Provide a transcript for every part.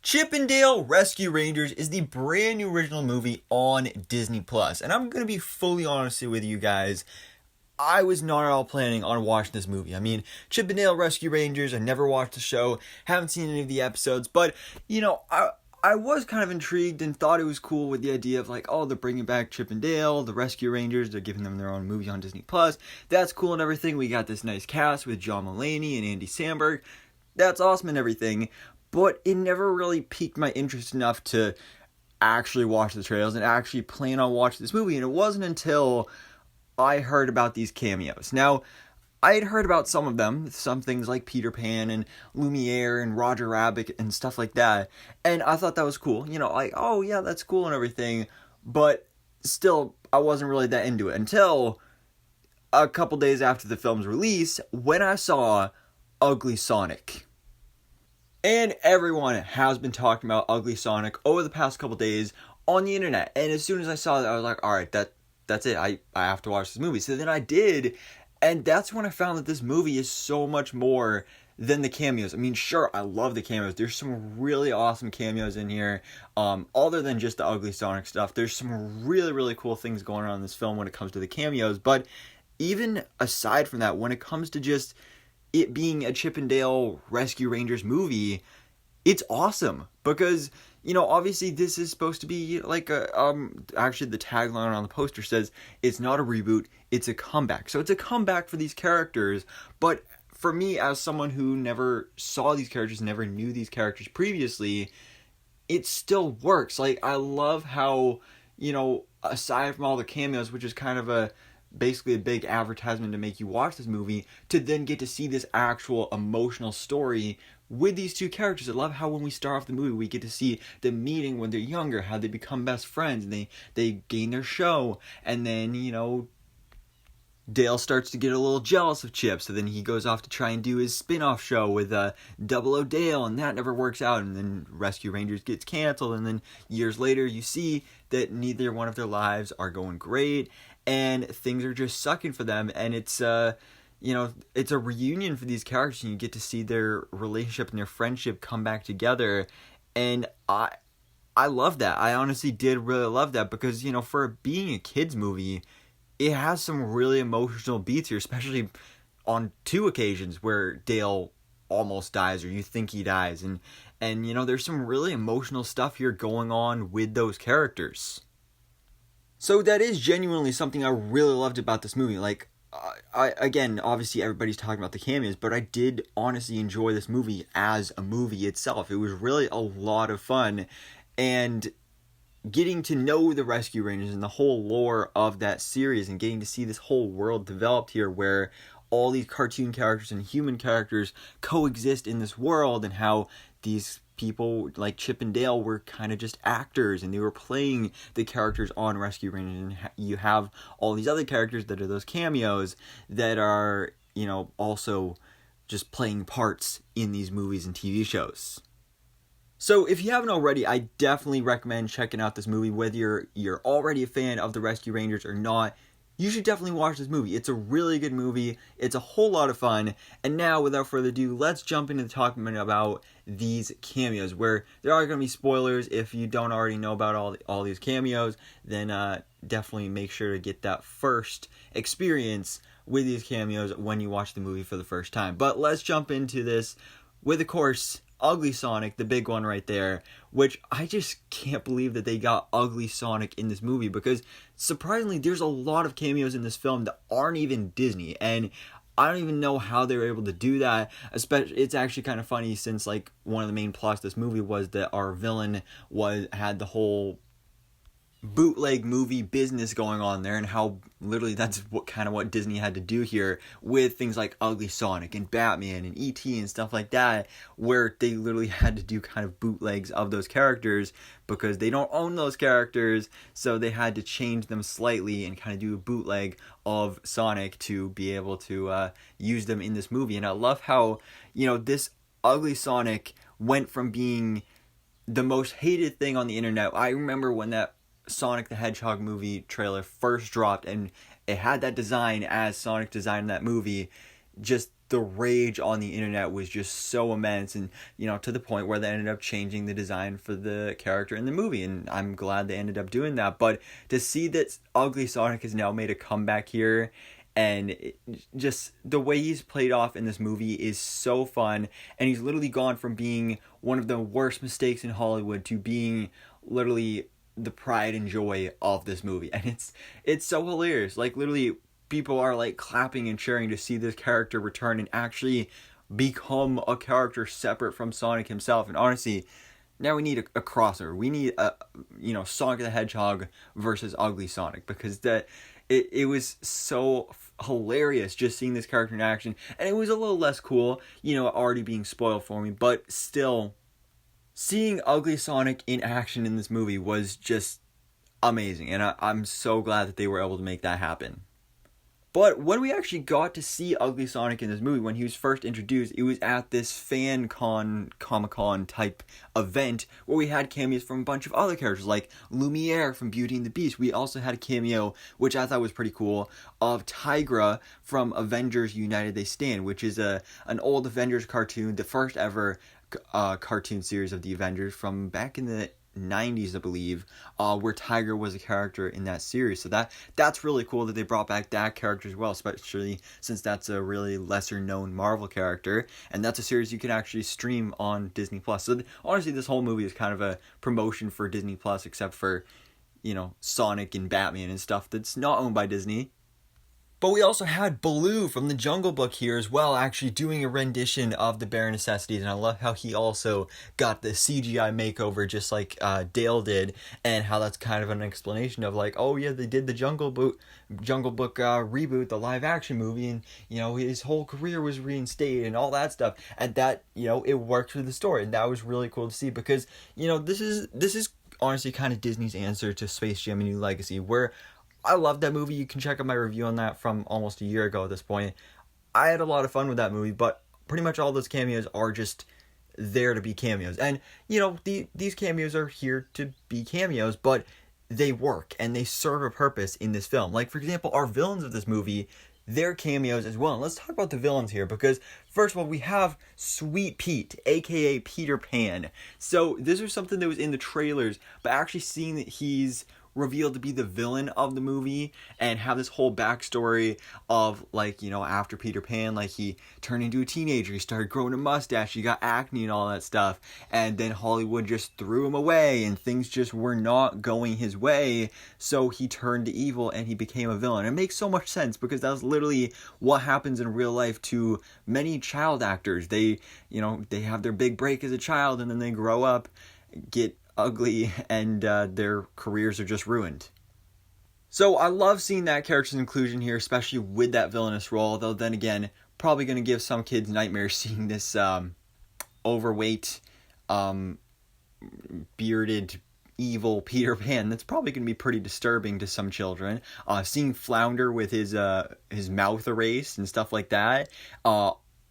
Chip 'n Dale Rescue Rangers is the brand new original movie on Disney Plus, and I'm gonna be fully honest with you guys. I was not at all planning on watching this movie. I mean, Chip 'n Dale Rescue Rangers, I never watched the show, haven't seen any of the episodes, but, I was kind of intrigued and thought it was cool with the idea of like, oh, they're bringing back Chip 'n Dale, the Rescue Rangers, they're giving them their own movie on Disney Plus. That's cool and everything. We got this nice cast with John Mulaney and Andy Samberg. That's awesome and everything, but it never really piqued my interest enough to actually watch the trailers and actually plan on watching this movie. And it wasn't until I heard about these cameos. Now, I had heard about some of them, some things like Peter Pan and Lumiere and Roger Rabbit and stuff like that, and I thought that was cool. Like, oh yeah, that's cool and everything, but still, I wasn't really that into it until a couple days after the film's release, when I saw Ugly Sonic. And everyone has been talking about Ugly Sonic over the past couple days on the internet, and as soon as I saw that, I was like, alright, that's it, I have to watch this movie. So then I did, and that's when I found that this movie is so much more than the cameos. I mean, sure, I love the cameos. There's some really awesome cameos in here. Other than just the Ugly Sonic stuff, there's some really, really cool things going on in this film when it comes to the cameos. But even aside from that, when it comes to just it being a Chip 'n Dale Rescue Rangers movie, it's awesome. Because, obviously this is supposed to be like actually the tagline on the poster says, it's not a reboot, it's a comeback. So it's a comeback for these characters, but for me, as someone who never saw these characters, never knew these characters previously, it still works. Like, I love how, aside from all the cameos, which is kind of basically a big advertisement to make you watch this movie, to then get to see this actual emotional story with these two characters. I love how when we start off the movie, we get to see them meeting when they're younger, how they become best friends, and they gain their show, and then, Dale starts to get a little jealous of Chip, so then he goes off to try and do his spin-off show with Double O Dale, and that never works out, and then Rescue Rangers gets canceled, and then years later you see that neither one of their lives are going great, and things are just sucking for them, and it's it's a reunion for these characters, and you get to see their relationship and their friendship come back together, and I love that. I honestly did really love that, because, for being a kid's movie, it has some really emotional beats here, especially on two occasions where Dale almost dies, or you think he dies, and there's some really emotional stuff here going on with those characters. So that is genuinely something I really loved about this movie. Like, again, obviously everybody's talking about the cameos, but I did honestly enjoy this movie as a movie itself. It was really a lot of fun, and getting to know the Rescue Rangers and the whole lore of that series, and getting to see this whole world developed here where all these cartoon characters and human characters coexist in this world, and how these people like Chip and Dale were kind of just actors, and they were playing the characters on Rescue Rangers, and you have all these other characters that are those cameos that are, also just playing parts in these movies and TV shows. So if you haven't already, I definitely recommend checking out this movie. Whether you're already a fan of the Rescue Rangers or not, you should definitely watch this movie. It's a really good movie. It's a whole lot of fun. And now, without further ado, let's jump into talking about these cameos, where there are going to be spoilers. If you don't already know about all these cameos, then definitely make sure to get that first experience with these cameos when you watch the movie for the first time. But let's jump into this with, of course, Ugly Sonic, the big one right there, which I just can't believe that they got Ugly Sonic in this movie, because surprisingly there's a lot of cameos in this film that aren't even Disney, and I don't even know how they were able to do that. Especially, it's actually kind of funny, since like one of the main plots of this movie was that our villain had the whole bootleg movie business going on there, and how literally that's what Disney had to do here with things like Ugly Sonic and Batman and E.T. and stuff like that, where they literally had to do kind of bootlegs of those characters because they don't own those characters, so they had to change them slightly and kind of do a bootleg of Sonic to be able to use them in this movie. And I love how, this Ugly Sonic went from being the most hated thing on the internet. I remember when that Sonic the Hedgehog movie trailer first dropped, and it had that design as Sonic designed in that movie. Just the rage on the internet was just so immense, and to the point where they ended up changing the design for the character in the movie, and I'm glad they ended up doing that. But to see that Ugly Sonic has now made a comeback here, and just the way he's played off in this movie is so fun, and he's literally gone from being one of the worst mistakes in Hollywood to being literally the pride and joy of this movie. And it's so hilarious. Like, literally, people are like clapping and cheering to see this character return and actually become a character separate from Sonic himself. And honestly, now we need a crossover. We need a Sonic the Hedgehog versus Ugly Sonic, because it was so hilarious just seeing this character in action. And it was a little less cool, already being spoiled for me, but still seeing Ugly Sonic in action in this movie was just amazing, and I'm so glad that they were able to make that happen. But when we actually got to see Ugly Sonic in this movie, when he was first introduced, it was at this fan con, Comic-Con type event where we had cameos from a bunch of other characters like Lumiere from Beauty and the Beast. We also had a cameo, which I thought was pretty cool, of Tigra from Avengers United They Stand, which is an old Avengers cartoon, the first ever cartoon series of the Avengers from back in the 90s, I believe, where Tiger was a character in that series. So that's really cool that they brought back that character as well, especially since that's a really lesser known Marvel character, and that's a series you can actually stream on Disney Plus. So honestly, this whole movie is kind of a promotion for Disney Plus, except for Sonic and Batman and stuff that's not owned by Disney. But we also had Baloo from the Jungle Book here as well, actually doing a rendition of the Bare Necessities, and I love how he also got the CGI makeover just like Dale did, and how that's kind of an explanation of like, oh yeah, they did the Jungle Book reboot, the live action movie, and his whole career was reinstated and all that stuff, and that it worked for the story, and that was really cool to see, because this is honestly kind of Disney's answer to Space Jam: A New Legacy, where I love that movie. You can check out my review on that from almost a year ago at this point. I had a lot of fun with that movie, but pretty much all those cameos are just there to be cameos. And, these cameos are here to be cameos, but they work and they serve a purpose in this film. Like, for example, our villains of this movie, they're cameos as well. And let's talk about the villains here, because first of all, we have Sweet Pete, aka Peter Pan. So this was something that was in the trailers, but actually seeing that he's revealed to be the villain of the movie and have this whole backstory of like, after Peter Pan, like he turned into a teenager, he started growing a mustache, he got acne and all that stuff, and then Hollywood just threw him away and things just were not going his way, so he turned to evil and he became a villain. It makes so much sense, because that's literally what happens in real life to many child actors. They have their big break as a child, and then they grow up, get ugly, and their careers are just ruined. So I love seeing that character's inclusion here, especially with that villainous role, though then again, probably going to give some kids nightmares seeing this overweight, bearded, evil Peter Pan. That's probably going to be pretty disturbing to some children. Seeing Flounder with his mouth erased and stuff like that.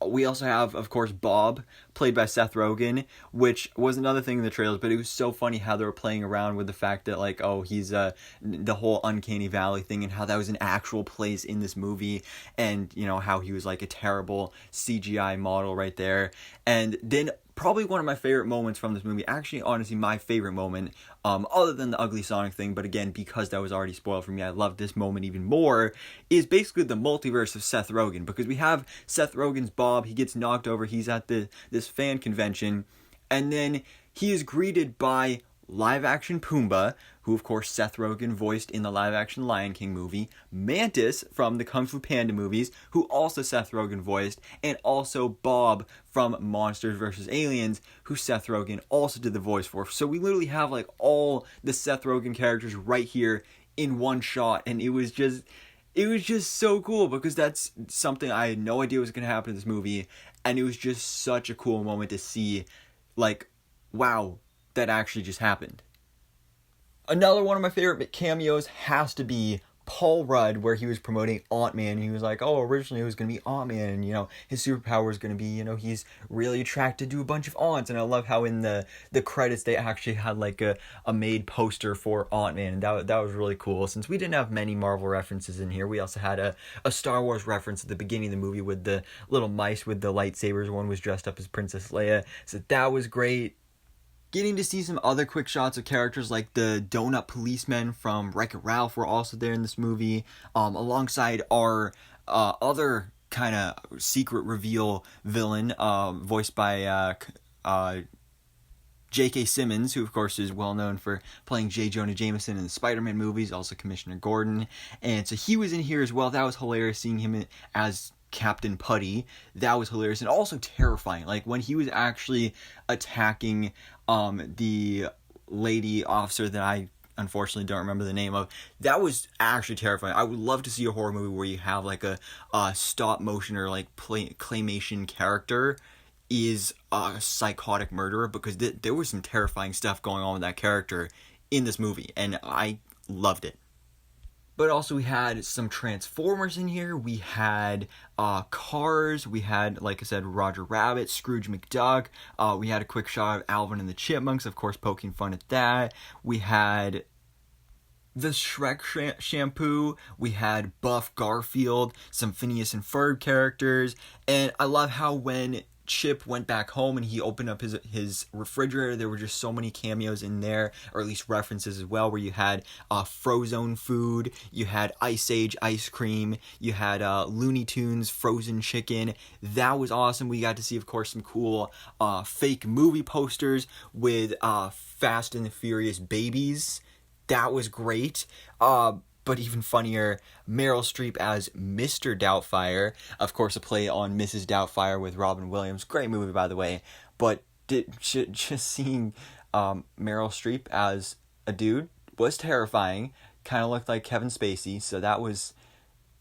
We also have, of course, Bob, played by Seth Rogen, which was another thing in the trailers, but it was so funny how they were playing around with the fact that, like, oh, he's the whole Uncanny Valley thing, and how that was an actual place in this movie, and, how he was, like, a terrible CGI model right there. And then probably one of my favorite moments from this movie, actually, honestly, my favorite moment, other than the Ugly Sonic thing, but again, because that was already spoiled for me, I love this moment even more, is basically the multiverse of Seth Rogen, because we have Seth Rogen's Bob, he gets knocked over, he's at this fan convention, and then he is greeted by live-action Pumbaa, who of course Seth Rogen voiced in the live-action Lion King movie, Mantis from the Kung Fu Panda movies, who also Seth Rogen voiced, and also Bob from Monsters vs. Aliens, who Seth Rogen also did the voice for. So we literally have like all the Seth Rogen characters right here in one shot, and it was just so cool, because that's something I had no idea was going to happen in this movie, and it was just such a cool moment to see, like, wow, that actually just happened. Another one of my favorite cameos has to be Paul Rudd, where he was promoting Ant-Man, and he was like, oh, originally it was going to be Ant-Man, and, you know, his superpower is going to be, you know, he's really attracted to a bunch of aunts, and I love how in the credits they actually had, like, a made poster for Ant-Man, and that was really cool. Since we didn't have many Marvel references in here, we also had a Star Wars reference at the beginning of the movie with the little mice with the lightsabers. One was dressed up as Princess Leia, so that was great. Getting to see some other quick shots of characters like the donut policemen from Wreck-It Ralph were also there in this movie, alongside our other kind of secret reveal villain, voiced by J.K. Simmons, who of course is well known for playing J. Jonah Jameson in the Spider-Man movies, also Commissioner Gordon, and so he was in here as well. That was hilarious, seeing him as Captain Putty. That was hilarious and also terrifying. Like when he was actually attacking the lady officer that I unfortunately don't remember the name of, that was actually terrifying. I would love to see a horror movie where you have like a stop motion or like claymation character is a psychotic murderer, because there was some terrifying stuff going on with that character in this movie, and I loved it. But also we had some Transformers in here. We had Cars. We had, like I said, Roger Rabbit, Scrooge McDuck. We had a quick shot of Alvin and the Chipmunks, of course, poking fun at that. We had the Shrek shampoo. We had Buff Garfield, some Phineas and Ferb characters. And I love how when Chip went back home and he opened up his refrigerator, there were just so many cameos in there, or at least references as well, where you had Frozone food, you had Ice Age ice cream, you had Looney Tunes frozen chicken. That was awesome. We got to see, of course, some cool fake movie posters with Fast and the Furious babies. That was great. But even funnier, Meryl Streep as Mr. Doubtfire. Of course, a play on Mrs. Doubtfire with Robin Williams. Great movie, by the way. But just seeing Meryl Streep as a dude was terrifying. Kind of looked like Kevin Spacey, so that was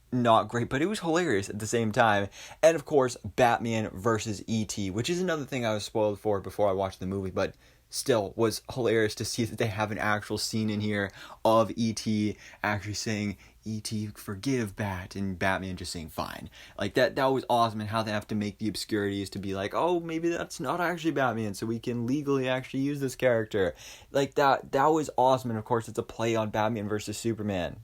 not great, but it was hilarious at the same time. And of course, Batman versus E.T., which is another thing I was spoiled for before I watched the movie, but still was hilarious to see that they have an actual scene in here of E.T. actually saying, E.T. forgive Bat, and Batman just saying fine. Like that was awesome, and how they have to make the obscurities to be like, oh, maybe that's not actually Batman, so we can legally actually use this character. Like that was awesome, and of course it's a play on Batman versus Superman.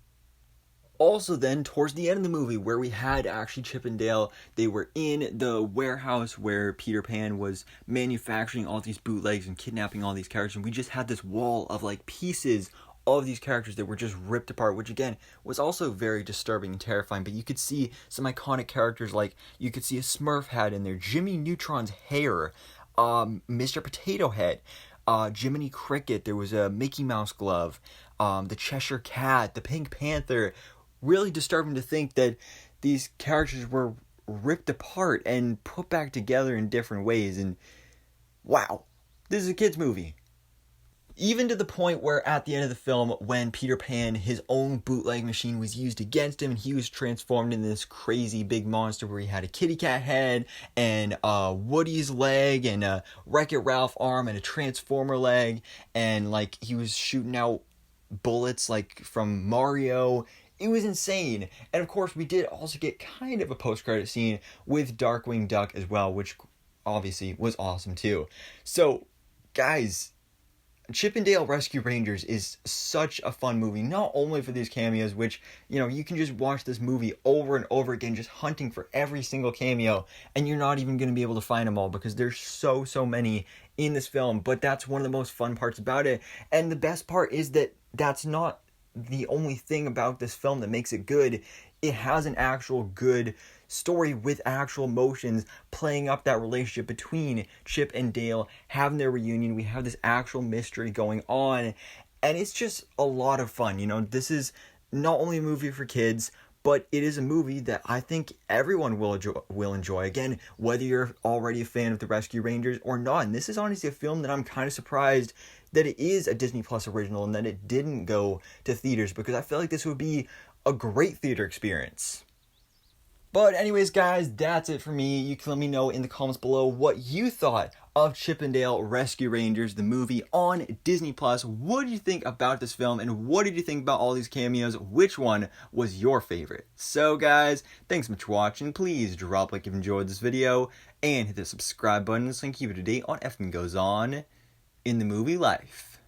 Also then, towards the end of the movie, where we had actually Chip and Dale, they were in the warehouse where Peter Pan was manufacturing all these bootlegs and kidnapping all these characters, and we just had this wall of like pieces of these characters that were just ripped apart, which again was also very disturbing and terrifying. But you could see some iconic characters, like you could see a Smurf hat in there, Jimmy Neutron's hair, Mr. Potato Head, Jiminy Cricket, there was a Mickey Mouse glove, the Cheshire Cat, the Pink Panther. Really disturbing to think that these characters were ripped apart and put back together in different ways. And wow, this is a kid's movie. Even to the point where at the end of the film, when Peter Pan, his own bootleg machine was used against him, and he was transformed into this crazy big monster where he had a kitty cat head and Woody's leg and a Wreck-It Ralph arm and a Transformer leg, and like he was shooting out bullets like from Mario. It was insane. And of course, we did also get kind of a post-credit scene with Darkwing Duck as well, which obviously was awesome too. So, guys, Chip and Dale Rescue Rangers is such a fun movie, not only for these cameos, which, you know, you can just watch this movie over and over again, just hunting for every single cameo, and you're not even going to be able to find them all, because there's so many in this film, but that's one of the most fun parts about it. And the best part is that that's not the only thing about this film that makes it good. It has an actual good story with actual emotions, playing up that relationship between Chip and Dale, having their reunion. We have this actual mystery going on, and it's just a lot of fun. You know, this is not only a movie for kids, but it is a movie that I think everyone will enjoy. Again, whether you're already a fan of the Rescue Rangers or not. And this is honestly a film that I'm kind of surprised that it is a Disney Plus original and that it didn't go to theaters, because I feel like this would be a great theater experience. But anyways, guys, that's it for me. You can let me know in the comments below what you thought of Chip 'n Dale Rescue Rangers, the movie on Disney+. What did you think about this film, and what did you think about all these cameos? Which one was your favorite? So, guys, thanks so much for watching. Please drop a like if you enjoyed this video, and hit the subscribe button so you can keep up to date on everything that goes on in the movie life.